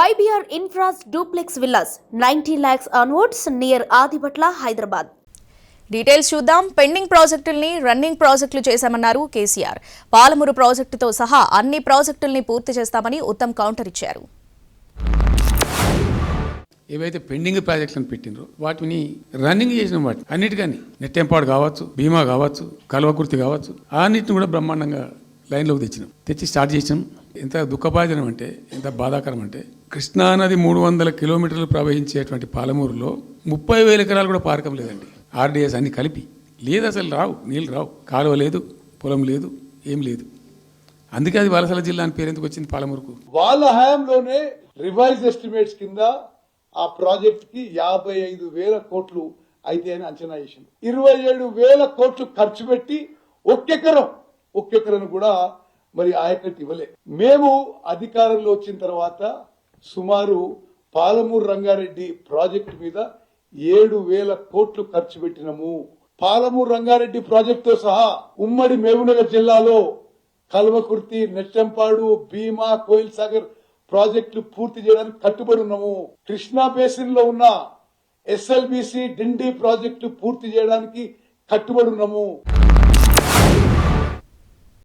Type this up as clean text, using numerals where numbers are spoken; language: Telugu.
YBR Infra's duplex villas, 90 lakhs onwards near Adipatla, Hyderabad. Details చూద్దాం. పెండింగ్ ప్రాజెక్టుల్ని రన్నింగ్ ప్రాజెక్టులు చేశామన్నారు కేసీఆర్. పాలమూరు ప్రాజెక్టుతో సహా అన్ని ప్రాజెక్టుల్ని పూర్తి చేస్తామని ఉత్తమ్ కౌంటర్ ఇచ్చారు. ఏవైతే పెండింగ్ ప్రాజెక్టులను పెట్టినరో వాటిని రన్నింగ్ చేసిన వాటి అన్నిటికని నెట్టెంపాడు కావచ్చు, భీమా కావచ్చు, కల్వకుర్తి కావచ్చు, అన్నిటిని కూడా బ్రహ్మాండంగా లైన్లోకి తెచ్చి స్టార్ట్ చేసినాం. ఎంత దుఃఖభాజనం అంటే, ఎంత బాధాకరం అంటే, కృష్ణానది 300 కిలోమీటర్లు ప్రవహించేటువంటి పాలమూరులో 30,000 ఎకరాలు కూడా పారకం లేదండి. ఆర్డీఎస్ అన్ని కలిపి లేదు, అసలు రావు, నీళ్ళు రావు, కాలువ లేదు, పొలం లేదు, ఏం లేదు. అందుకే అది వలసల జిల్లా అని పేరు ఎందుకు వచ్చింది పాలమూరుకు? వాళ్ళ హయాంలోనే రివైజ్ ఎస్టిమేట్స్ కింద ఆ ప్రాజెక్ట్ కి 55,000 కోట్లు అయితే అని అంచనా వేసింది. 27,000 కోట్లు ఖర్చు పెట్టి ఒక్కెకరం కూడా మరి ఆయకట్టు ఇవ్వలే. మేము అధికారంలో వచ్చిన తర్వాత సుమారు పాలమూరు రంగారెడ్డి ప్రాజెక్టు మీద 7,000 కోట్లు ఖర్చు పెట్టినము. పాలమూరు రంగారెడ్డి ప్రాజెక్టుతో సహా ఉమ్మడి మహబూబ్నగర్ జిల్లాలో కల్వకుర్తి, నెట్టెంపాడు, భీమా, కోయిల్ సాగర్ ప్రాజెక్టులు పూర్తి చేయడానికి కట్టుబడి ఉన్నాము. కృష్ణా బేసిన్ లో ఉన్న SLBC డిండి ప్రాజెక్టు పూర్తి చేయడానికి కట్టుబడి ఉన్నాము.